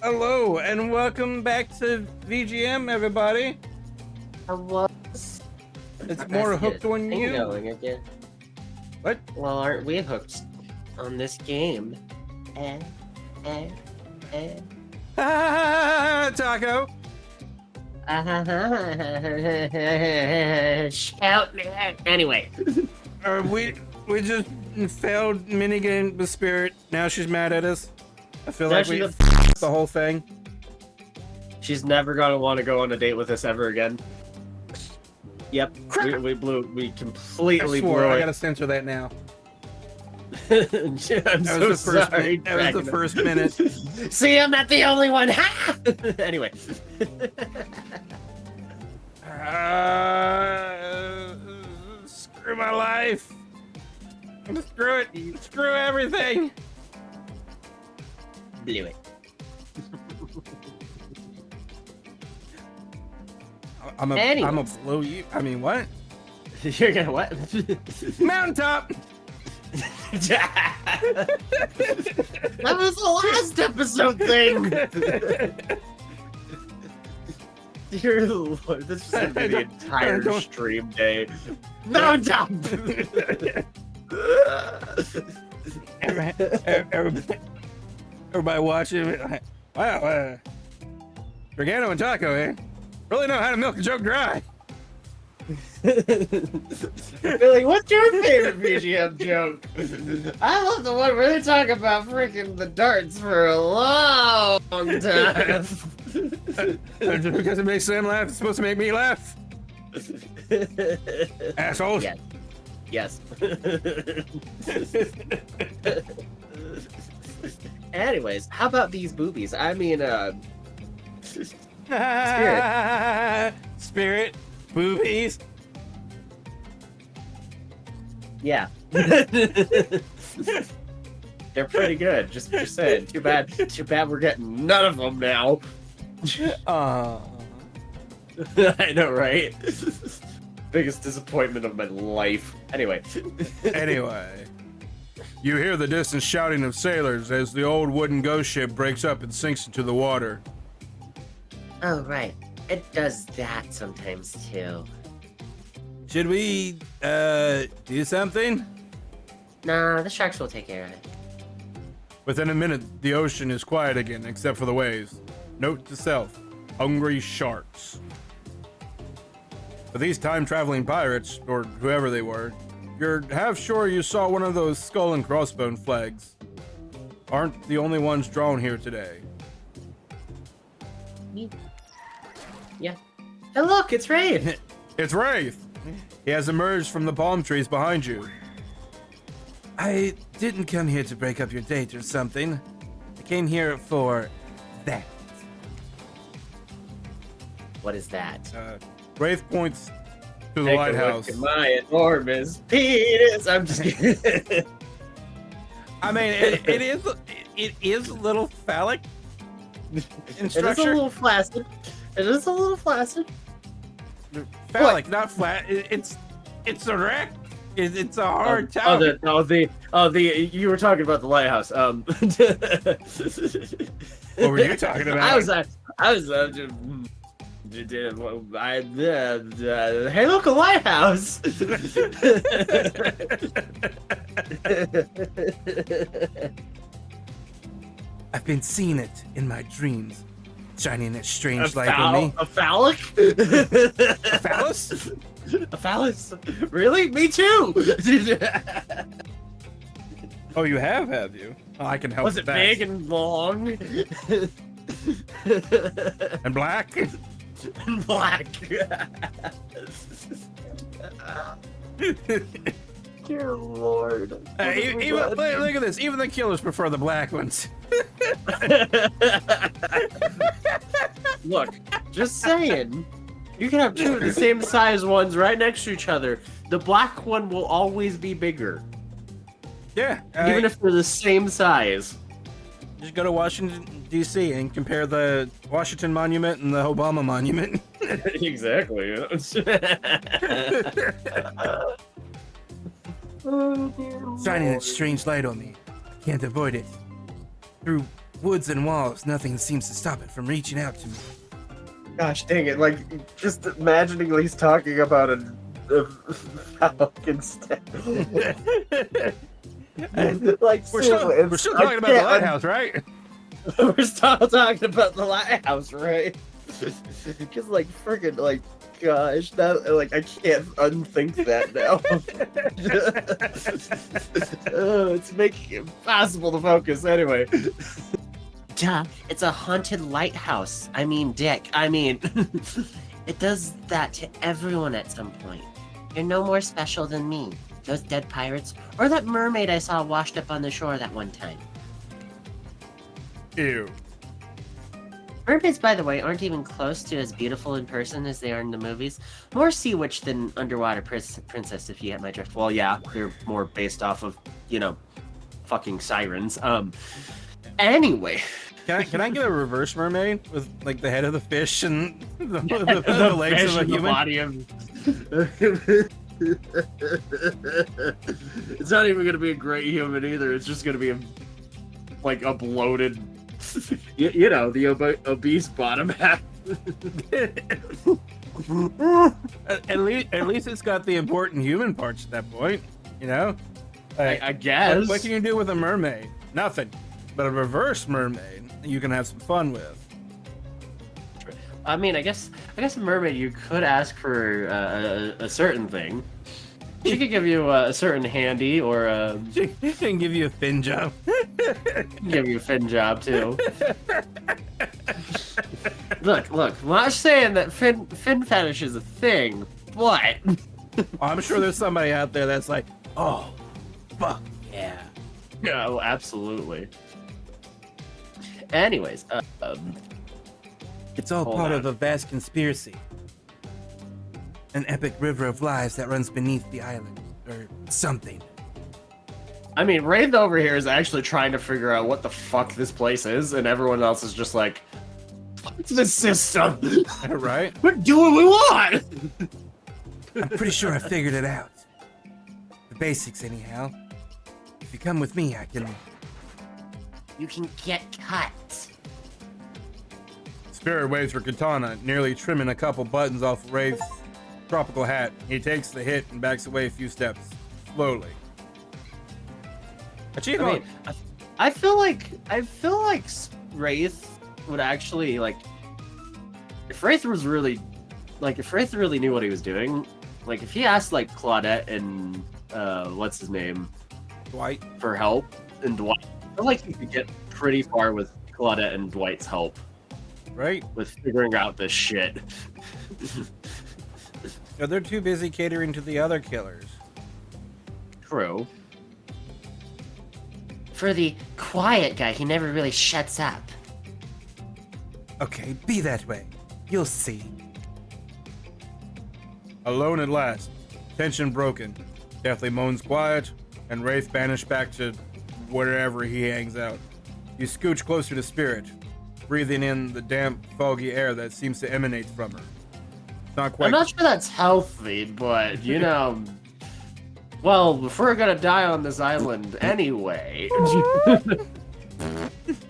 Hello and welcome back to VGM, everybody. I was. It's more hooked on you. Going again. What? Well, aren't we hooked on this game? Taco. Shout me. Anyway. We just failed minigame with Spirit. Now she's mad at us. I feel like we the whole thing. She's never gonna want to go on a date with us ever again. Yep, we completely blew it. I gotta censor that now. I'm so sorry. That was the first minute. See, I'm not the only one. Anyway. Screw my life. Screw it. Screw everything. Blew it. I'm a blow you. I mean, what? You're gonna what? Mountaintop. That was the last episode thing. Dear Lord, this is gonna be the entire stream day. Mountaintop. Everybody watching. Wow, Gargano and Taco, eh? Really know how to milk a joke dry. Billy, what's your favorite VGM joke? I love the one where they talk about freaking the darts for a long time. Just because it makes them laugh, it's supposed to make me laugh. Assholes. Yes. Anyways, how about these boobies? I mean, Spirit, boobies. Yeah. They're pretty good. Just saying. Too bad we're getting none of them now. I know, right? Biggest disappointment of my life. Anyway. You hear the distant shouting of sailors as the old wooden ghost ship breaks up and sinks into the water. Oh, right. It does that sometimes, too. Should we, do something? Nah, the sharks will take care of it. Within a minute, the ocean is quiet again, except for the waves. Note to self, hungry sharks. But these time-traveling pirates, or whoever they were, you're half sure you saw one of those skull and crossbone flags. Aren't the only ones drawn here today. Yeah. Hey, look, it's Wraith. It's Wraith. He has emerged from the palm trees behind you. I didn't come here to break up your date or something. I came here for that. What is that? Wraith points to the lighthouse. Look at my enormous penis. I'm just kidding. I mean, it is a little phallic in structure. It is a little flaccid. Phallic, not flat. It's erect. It's a hard tower. You were talking about the lighthouse. What were you talking about? Hey, look, a lighthouse. I've been seeing it in my dreams, shining that strange light on me. A phallic? A phallus? A phallus? Really? Me too. Oh, you have you? Oh, I can help. Was it that. big and long? And black? And black. Dear Lord. Look at this. Even the killers prefer the black ones. Look, just saying. You can have two of the same size ones right next to each other. The black one will always be bigger. Yeah. Even if they're the same size. Just go to Washington, D.C. and compare the Washington Monument and the Obama Monument. Exactly. Shining that strange light on me. Can't avoid it. Through woods and walls, nothing seems to stop it from reaching out to me. Gosh dang it! Like, just imagining he's talking about a falcon step. Like, We're still talking about the lighthouse, right? We're still talking about the lighthouse, right? Because, like, friggin', like, gosh, that, like, I can't unthink that now. Oh, it's making it impossible to focus. Anyway. Duh, it's a haunted lighthouse. I mean, Dick, it does that to everyone at some point. You're no more special than me, those dead pirates, or that mermaid I saw washed up on the shore that one time. Ew. Mermaids, by the way, aren't even close to as beautiful in person as they are in the movies. More sea witch than underwater princess, if you get my drift. Well, yeah, they're more based off of, fucking sirens. Anyway. Can I get a reverse mermaid with like the head of the fish and the legs of a human? The body of... It's not even gonna be a great human either. It's just gonna be a bloated, the obese bottom half. At least it's got the important human parts at that point, I guess. What can you do with a mermaid? Nothing. But a reverse mermaid, you can have some fun with. I mean, I guess a mermaid, you could ask for a certain thing. She could give you a certain handy, or She can give you a fin job. give you a fin job too. Look, I'm not saying that fin fetish is a thing, but I'm sure there's somebody out there that's like, oh, fuck yeah. yeah, oh, absolutely. Anyways, It's all Hold part on. of a vast conspiracy. An epic river of lives that runs beneath the island, or something. I mean, Wraith over here is actually trying to figure out what the fuck this place is, and everyone else is just like, fuck the system. Right? We're doing what we want. I'm pretty sure I figured it out. The basics, anyhow. If you come with me, I can... you can get cut. Spirit waves for katana, nearly trimming a couple buttons off Wraith's tropical hat. He takes the hit and backs away a few steps, slowly. Achievement. I feel like Wraith would actually, like, if Wraith really knew what he was doing, like, if he asked, like, Claudette and what's his name Dwight. for help, and Dwight, I feel like he could get pretty far with Claudette and Dwight's help Right? with figuring out this shit. No, they're too busy catering to the other killers. True. For the quiet guy, he never really shuts up. Okay, be that way. You'll see. Alone at last. Tension broken. Deathly moans quiet, and Wraith banished back to wherever he hangs out. You scooch closer to Spirit, breathing in the damp, foggy air that seems to emanate from her. It's not quite... I'm not sure that's healthy, but, well, if we're gonna die on this island anyway,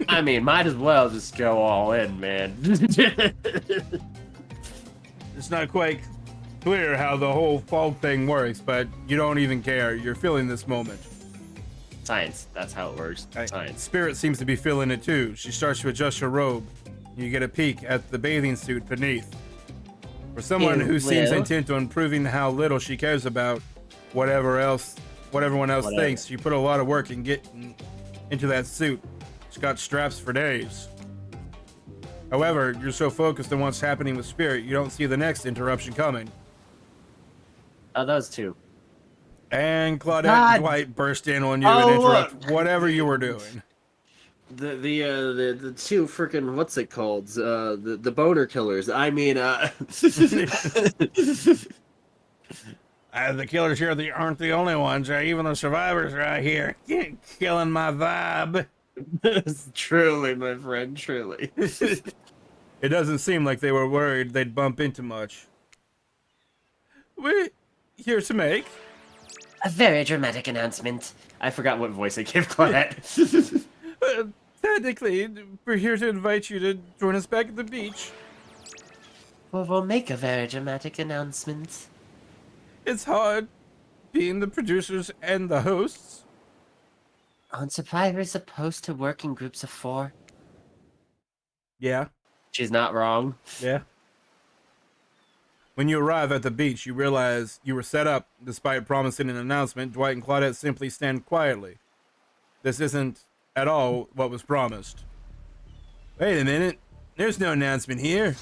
I mean, might as well just go all in, man. It's not quite clear how the whole fog thing works, but you don't even care. You're feeling this moment. Science, that's how it works. Science. Spirit seems to be feeling it too. She starts to adjust her robe. You get a peek at the bathing suit beneath. For someone who seems intent on proving how little she cares about what everyone else thinks, you put a lot of work in getting into that suit. It's got straps for days. However, you're so focused on what's happening with Spirit, you don't see the next interruption coming. Those two. And Claudette and Dwight burst in on you and interrupt whatever you were doing. The two freaking, what's it called? The boner killers. I mean, The killers here aren't the only ones. Even the survivors right here killing my vibe. Truly, my friend, truly. It doesn't seem like they were worried they'd bump into much. We're here to make A very dramatic announcement. I forgot what voice I gave Claudette. Technically, we're here to invite you to join us back at the beach. Well, we'll make a very dramatic announcement. It's hard being the producers and the hosts. Aren't survivors supposed to work in groups of 4? Yeah, She's not wrong. yeah. When you arrive at the beach, you realize you were set up. Despite promising an announcement, Dwight and Claudette simply stand quietly. This isn't at all what was promised. Wait a minute. There's no announcement here.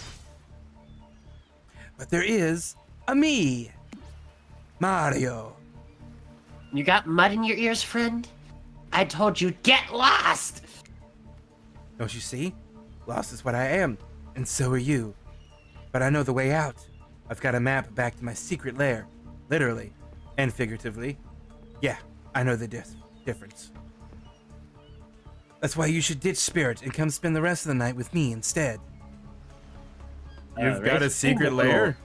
But there is a me. Mario. You got mud in your ears, friend? I told you, get lost! Don't you see? Lost is what I am, and so are you. But I know the way out. I've got a map back to my secret lair. Literally. And figuratively. Yeah, I know the difference. That's why you should ditch Spirit and come spend the rest of the night with me instead. You've got a secret lair?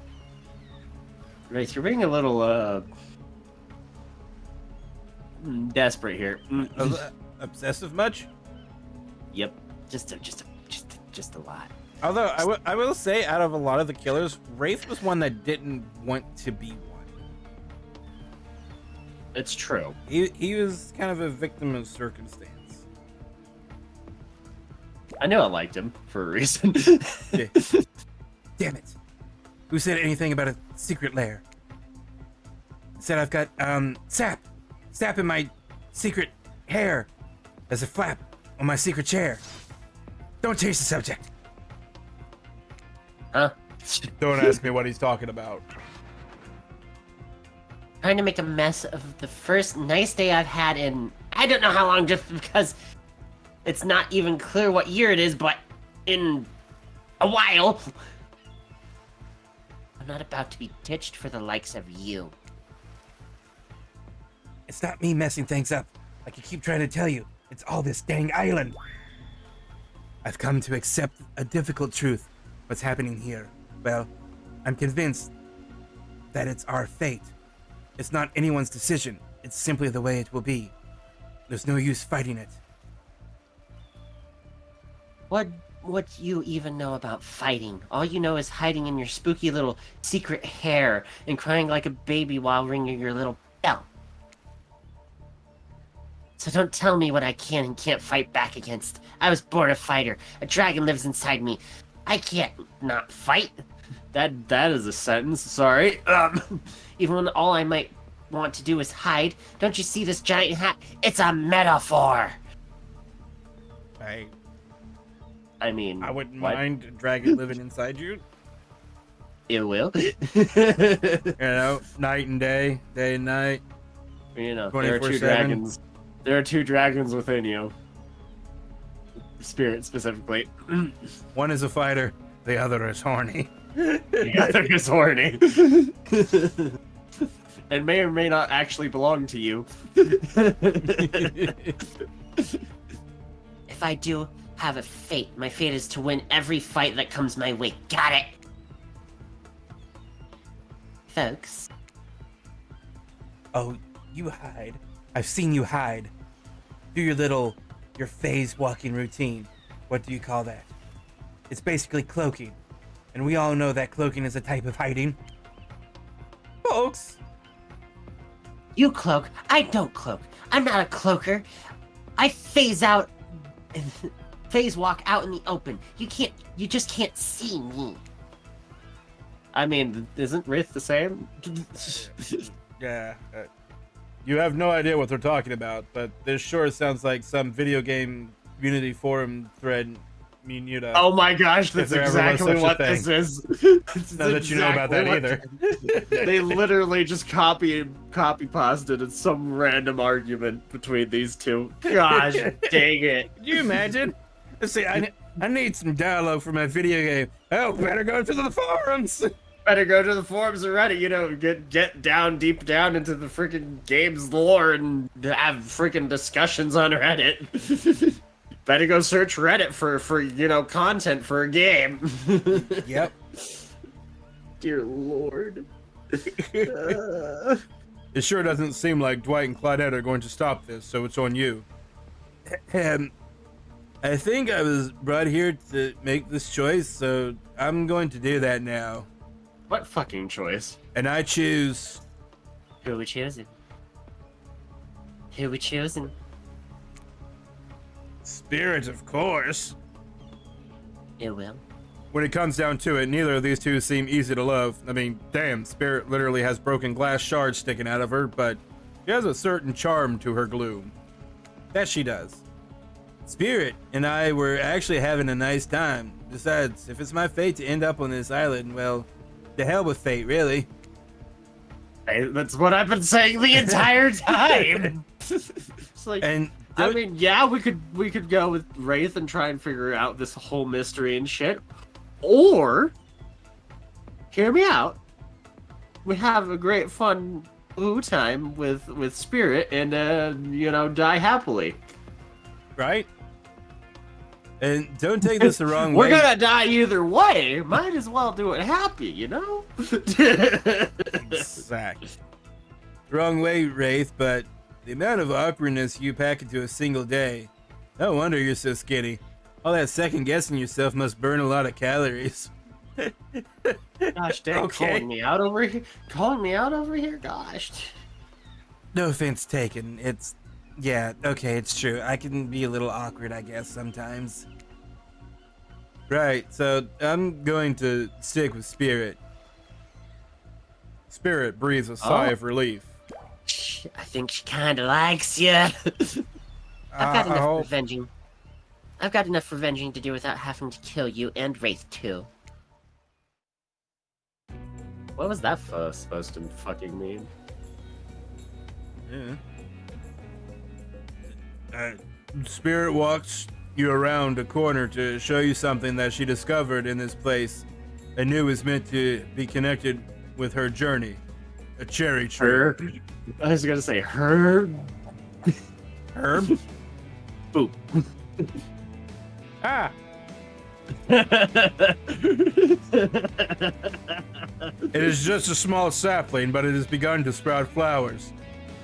Wraith, you're being a little, desperate here. Obsessive much? Yep. Just a lot. Although, I will say, out of a lot of the killers, Wraith was one that didn't want to be one. It's true. He was kind of a victim of circumstance. I knew I liked him for a reason. Yeah. Damn it. Who said anything about a secret lair? Said I've got, sap. Sap in my secret hair. There's a flap on my secret chair. Don't change the subject. Huh? Don't ask me what he's talking about. Trying to make a mess of the first nice day I've had in I don't know how long, just because it's not even clear what year it is, but in a while. I'm not about to be ditched for the likes of you. It's not me messing things up. Like I keep trying to tell you. It's all this dang island. I've come to accept a difficult truth. What's happening here? Well, I'm convinced that it's our fate. It's not anyone's decision. It's simply the way it will be. There's no use fighting it. What you even know about fighting? All you know is hiding in your spooky little secret hair and crying like a baby while ringing your little bell. So don't tell me what I can and can't fight back against. I was born a fighter. A dragon lives inside me. I can't not fight. That is a sentence, sorry. Even when all I might want to do is hide. Don't you see this giant hat? It's a metaphor. I mean, I wouldn't what? mind a dragon living inside you. It will. You know, night and day, day and night. You know, there are 24/7. two dragons. There are two dragons within you. Spirit specifically. One is a fighter, the other is horny. The other is horny. And may or may not actually belong to you. If I do have a fate, my fate is to win every fight that comes my way. Got it? Folks. Oh, you hide. I've seen you hide. Do your phase walking routine. What do you call that? It's basically cloaking. And we all know that cloaking is a type of hiding. Folks! You cloak. I don't cloak. I'm not a cloaker. I phase out... phase walk out in the open. You just can't see me. I mean, isn't Rith the same? Yeah. You have no idea what they're talking about, but this sure sounds like some video game community forum thread. I mean, you know. Oh my gosh, if that's there ever was exactly such a what thing. this is. Not that you know about that either. They literally just copy pasted in some random argument between these two. Gosh, dang it. Can you imagine? Let's see, I need some dialogue for my video game. Oh, better go to the forums. Better go to the forums already, you know, get down deep down into the freaking game's lore and have freaking discussions on Reddit. Better go search Reddit for you know, content for a game. Yep. Dear Lord. It sure doesn't seem like Dwight and Claudette are going to stop this, so it's on you. I think I was brought here to make this choice, so I'm going to do that now. What fucking choice? And I choose... Who we choosing? Who we choosing? Spirit, of course. It will. When it comes down to it, neither of these two seem easy to love. I mean, damn, Spirit literally has broken glass shards sticking out of her, but she has a certain charm to her gloom. That she does. Spirit and I were actually having a nice time. Besides, if it's my fate to end up on this island, well, to hell with fate, really. Hey, that's what I've been saying the entire time. It's like, And I mean, yeah, we could go with Wraith and try and figure out this whole mystery and shit. Or, hear me out. We have a great fun blue time with Spirit and die happily. right? And don't take this the wrong We're way. gonna die either way. Might as well do it happy, you know? Exactly. Wrong way, Wraith, but the amount of awkwardness you pack into a single day. No wonder you're so skinny. All that second guessing yourself must burn a lot of calories. Gosh dang, Okay. calling me out over here? Calling me out over here? Gosh. No offense taken. Yeah, okay, it's true. I can be a little awkward, I guess, sometimes. Right, so I'm going to stick with Spirit. Spirit breathes a sigh of relief. I think she kinda likes you. I've got enough hope- revenging. I've got enough revenging to do without having to kill you and Wraith too. What was that supposed to fucking mean? Yeah. Spirit walks you around a corner to show you something that she discovered in this place and knew was meant to be connected with her journey. A cherry tree. Her. I was gonna say her. Herb? Boop. Ah! It is just a small sapling, but it has begun to sprout flowers.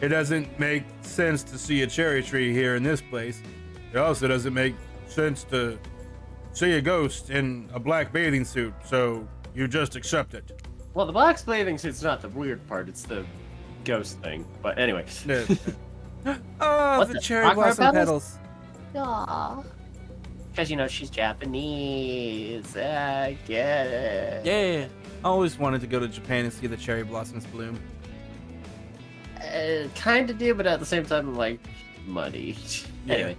It doesn't make sense to see a cherry tree here in this place. It also doesn't make sense to see a ghost in a black bathing suit, so you just accept it. Well, the black bathing suit's not the weird part. It's the ghost thing. But anyway. Oh, What the the- cherry rock blossom petals? petals. Aww. Because, she's Japanese. I get it. Yeah, I always wanted to go to Japan and see the cherry blossoms bloom. Kind of do, but at the same time, like, money. Yeah. Anyway.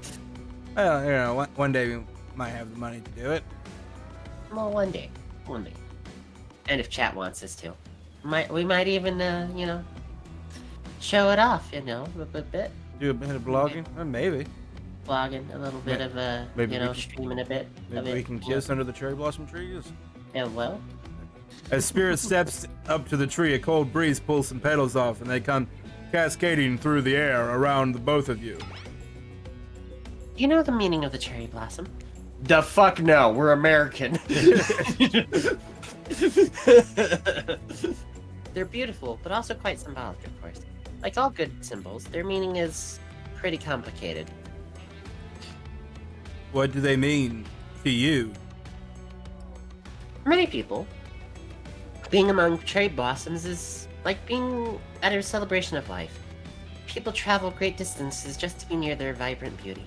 Well, one day we might have the money to do it. Well, one day. One day. And if chat wants us to. We might even, show it off, a bit. Do a bit of blogging? Maybe. Vlogging, a little bit of, maybe we can- streaming a bit. Maybe of we it, can you know. kiss under the cherry blossom trees. Yeah, well. As Spirit steps up to the tree, a cold breeze pulls some petals off, and they come cascading through the air around the both of you. You know the meaning of the cherry blossom? The fuck no. We're American. They're beautiful, but also quite symbolic, of course. Like all good symbols, their meaning is pretty complicated. What do they mean to you? For many people, being among cherry blossoms is like being at a celebration of life. People travel great distances just to be near their vibrant beauty.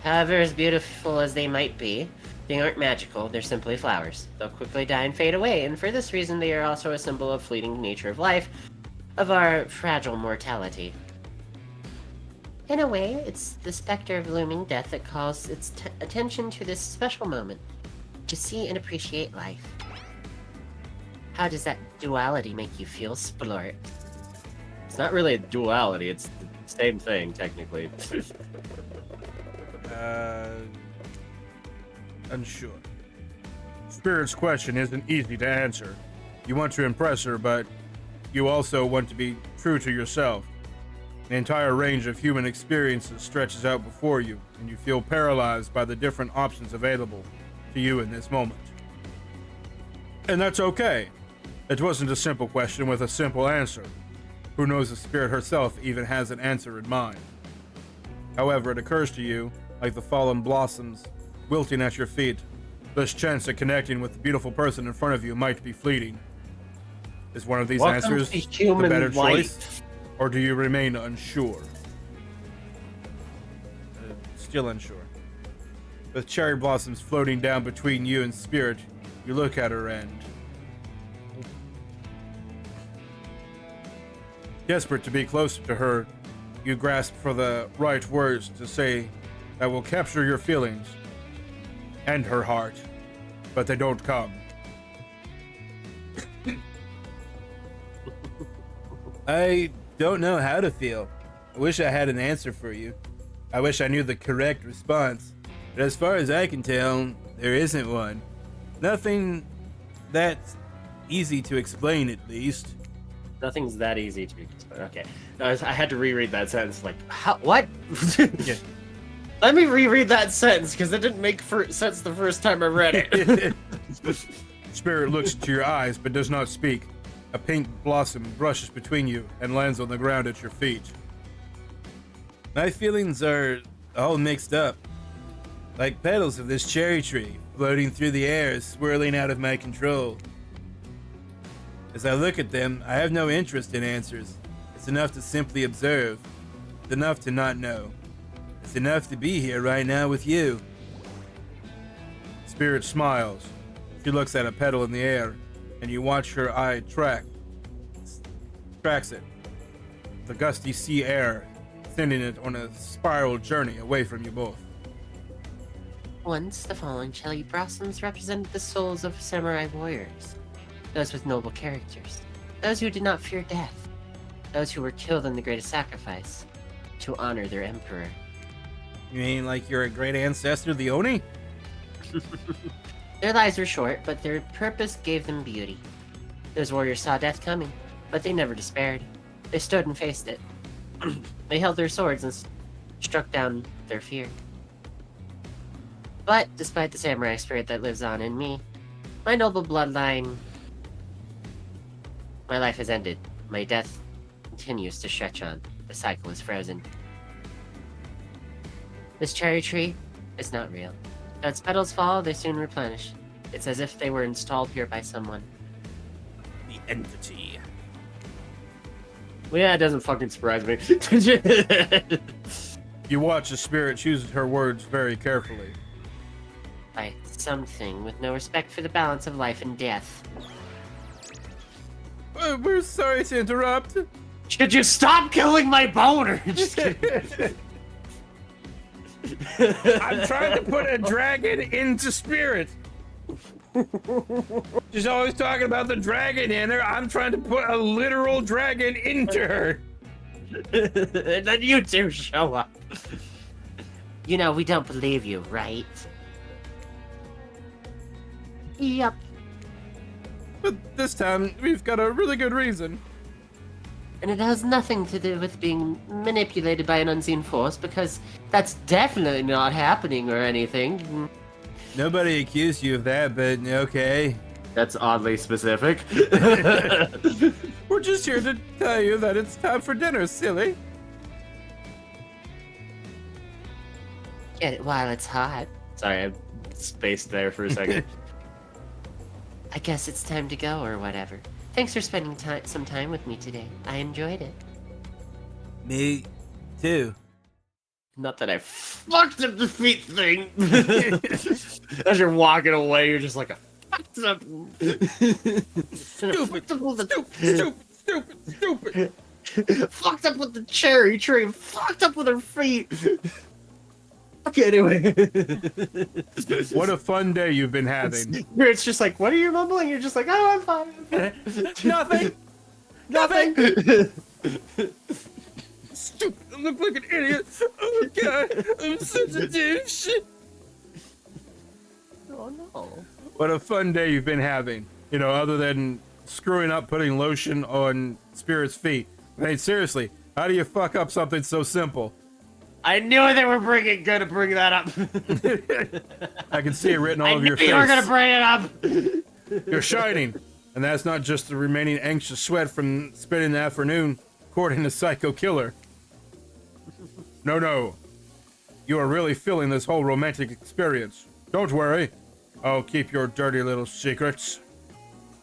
However, as beautiful as they might be, they aren't magical, they're simply flowers. They'll quickly die and fade away, and for this reason they are also a symbol of fleeting nature of life, of our fragile mortality. In a way, it's the specter of looming death that calls its attention to this special moment, to see and appreciate life. How does that duality make you feel, Splort? It's not really a duality. It's the same thing, technically. Unsure. Spirit's question isn't easy to answer. You want to impress her, but you also want to be true to yourself. The entire range of human experiences stretches out before you, and you feel paralyzed by the different options available to you in this moment. And that's okay. It wasn't a simple question with a simple answer. Who knows if Spirit herself even has an answer in mind? However, it occurs to you like the fallen blossoms wilting at your feet. This chance of connecting with the beautiful person in front of you might be fleeting. Is one of these answers the better choice, or do you remain unsure? Still unsure. With cherry blossoms floating down between you and Spirit, you look at her and... Desperate to be closer to her, you grasp for the right words to say that will capture your feelings and her heart, but they don't come. I don't know how to feel. I wish I had an answer for you. I wish I knew the correct response, but as far as I can tell, there isn't one. Nothing that's easy to explain, at least. Nothing's that easy to explain. Okay. No, I had to reread that sentence. Like, how? What? Yeah. Let me reread that sentence, because it didn't make sense the first time I read it. Spirit looks into your eyes, but does not speak. A pink blossom brushes between you and lands on the ground at your feet. My feelings are all mixed up. Like petals of this cherry tree, floating through the air, swirling out of my control. As I look at them, I have no interest in answers. It's enough to simply observe. It's enough to not know. It's enough to be here right now with you. Spirit smiles. She looks at a petal in the air, and you watch her eye tracks it. The gusty sea air, sending it on a spiral journey away from you both. Once, the fallen cherry blossoms represented the souls of samurai warriors. Those with noble characters. Those who did not fear death. Those who were killed in the greatest sacrifice. To honor their emperor. You mean like you're a great ancestor, the Oni? Their lives were short, but their purpose gave them beauty. Those warriors saw death coming, but they never despaired. They stood and faced it. They held their swords and struck down their fear. But, despite the samurai spirit that lives on in me, my noble bloodline... My life has ended. My death continues to stretch on. The cycle is frozen. This cherry tree is not real. As its petals fall, they soon replenish. It's as if they were installed here by someone. The entity. Well, yeah, it doesn't fucking surprise me. You watch the spirit choose her words very carefully. By something with no respect for the balance of life and death. We're sorry to interrupt. Should you stop killing my boner? Just kidding. I'm trying to put a dragon into Spirit. She's always talking about the dragon in her. I'm trying to put a literal dragon into her. And then you two show up. You know, we don't believe you, right? Yep. But this time, we've got a really good reason. And it has nothing to do with being manipulated by an unseen force, because that's definitely not happening or anything. Nobody accused you of that, but okay. That's oddly specific. We're just here to tell you that it's time for dinner, silly. Get it while it's hot. Sorry, I spaced there for a second. I guess it's time to go or whatever. Thanks for spending some time with me today. I enjoyed it. Me too. Not that I fucked up the feet thing. As you're walking away, you're just like a fucked up. Stupid. Fucked up with the cherry tree. Fucked up with her feet. Okay, anyway. What a fun day you've been having. It's just like, what are you mumbling? You're just like, oh, I'm fine. Nothing. Nothing. Stupid. I look like an idiot. Oh god, I'm such a douche. Oh no. What a fun day you've been having. You know, other than screwing up putting lotion on Spirit's feet. I mean, seriously, how do you fuck up something so simple? I knew they were gonna bring that up. I can see it written all I over knew your face. you were gonna bring it up. You're shining. And that's not just the remaining anxious sweat from spending the afternoon courting a psycho killer. No. You are really feeling this whole romantic experience. Don't worry. I'll keep your dirty little secrets.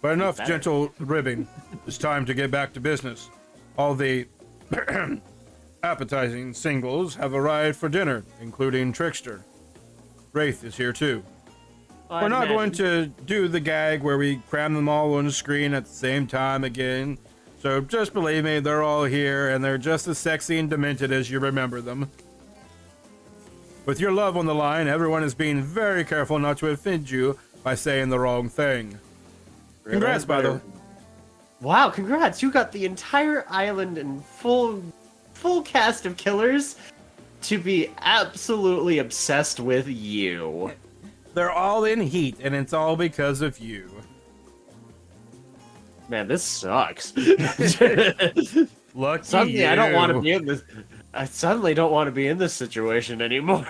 But enough gentle ribbing. It's time to get back to business. All the appetizing singles have arrived for dinner, including Trickster. Wraith is here too. We're not going to do the gag where we cram them all on the screen at the same time again. So just believe me, they're all here and they're just as sexy and demented as you remember them. With your love on the line, everyone is being very careful not to offend you by saying the wrong thing. Congrats, by the way. Wow, congrats! You got the entire island and full cast of killers to be absolutely obsessed with you. They're all in heat, and it's all because of you. Man, this sucks. Lucky Suddenly, you. I don't want to be in this. I suddenly don't want to be in this situation anymore.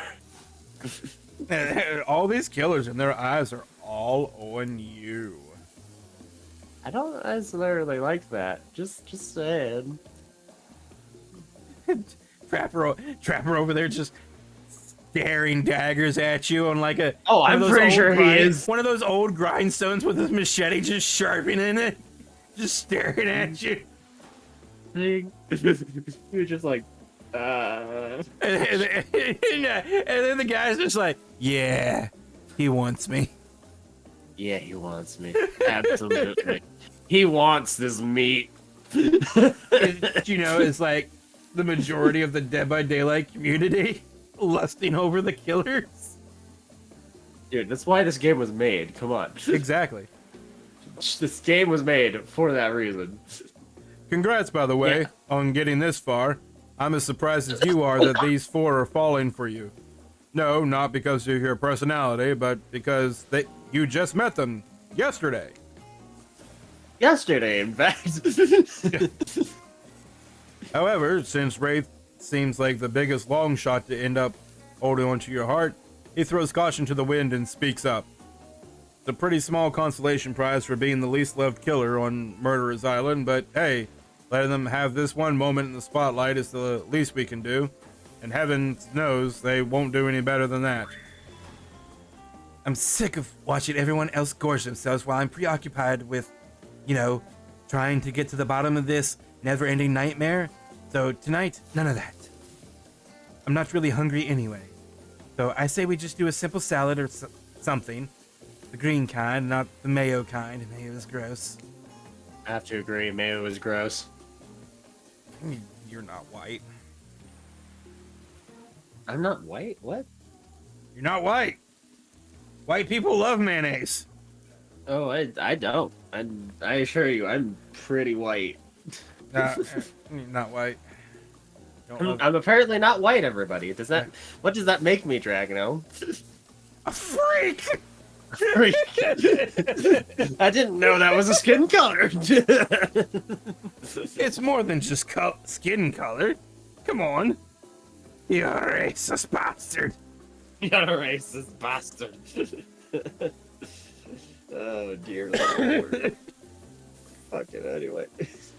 All these killers and their eyes are all on you. I don't necessarily like that. Just saying. Trapper over there just staring daggers at you on like a. Oh, I'm pretty sure he is. One of those old grindstones with his machete just sharpening it, just staring at you. You're just like, and then the guy's just like, yeah, he wants me. yeah, he wants me. Absolutely. He wants this meat. You know, it's like the majority of the Dead by Daylight community lusting over the killers. Dude, that's why this game was made. Come on. Exactly. This game was made for that reason. Congrats, by the way, on getting this far. I'm as surprised as you are that these four are falling for you. No, not because of your personality, but because you just met them yesterday. Yesterday, in fact. However, since Wraith seems like the biggest long shot to end up holding onto your heart, he throws caution to the wind and speaks up. It's a pretty small consolation prize for being the least loved killer on Murderer's Island, but hey, letting them have this one moment in the spotlight is the least we can do, and heaven knows they won't do any better than that. I'm sick of watching everyone else gorge themselves while I'm preoccupied with, trying to get to the bottom of this never-ending nightmare. So tonight, none of that. I'm not really hungry anyway. So I say we just do a simple salad or something. The green kind, not the mayo kind. Mayo is gross. I have to agree, mayo is gross. You're not white. I'm not white? What? You're not white. White people love mayonnaise. Oh, I don't. I assure you, I'm pretty white. Not white. Don't love I'm apparently not white, everybody. What does that make me, Dragno? a freak. I didn't know that was a skin color. It's more than just skin color. Come on. You're a racist bastard. You're a racist bastard. Oh, dear Lord. Fuck it, anyway.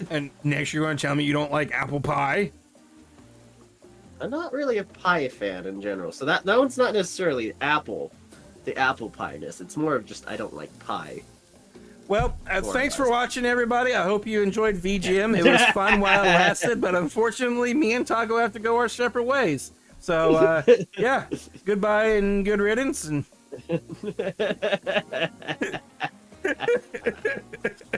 And next you're going to tell me you don't like apple pie? I'm not really a pie fan in general, so that one's not necessarily the apple pie-ness. It's more of just I don't like pie. Well, thanks for watching, everybody. I hope you enjoyed VGM. It was fun while it lasted, but unfortunately, me and Taco have to go our separate ways. So, yeah, goodbye and good riddance. And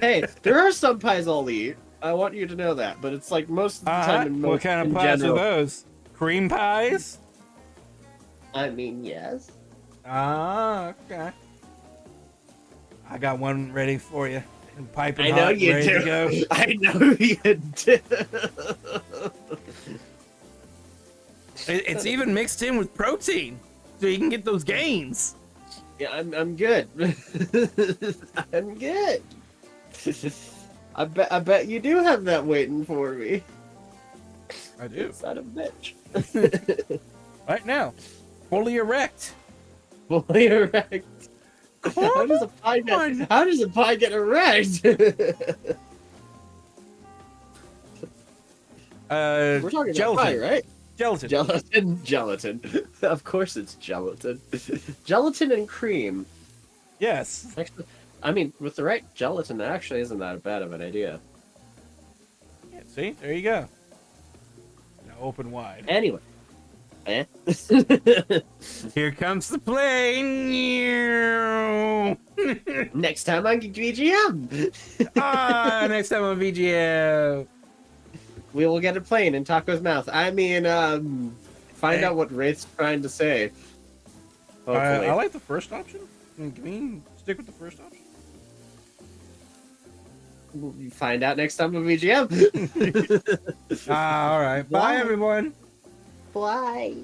hey, there are some pies I'll eat. I want you to know that, but it's like most of the time. What kind of pies are those? Cream pies? I mean, yes. Ah, okay. I got one ready for you. Piping I know hot, you ready do. to go. I know you do. It's even mixed in with protein, so you can get those gains. Yeah, I'm good. I'm good. I bet you do have that waiting for me. I do. Son of a bitch. Right now, fully erect. Fully erect. How does a pie get erect? We're talking gelatin. about pie, right? Gelatin. Gelatin. Of course it's gelatin. Gelatin and cream. Yes. Actually, I mean, with the right gelatin, it actually isn't that bad of an idea. Yeah, see? There you go. Now open wide. Anyway. Eh? Here comes the plane. Next time on VGM, Next time on VGM. we will get a plane in Taco's mouth. I mean, find Hey. out what Wraith's trying to say. I Hopefully. like the first option. Can we stick with the first option? Find out next time on VGM. All right. Bye, Why? everyone. Why?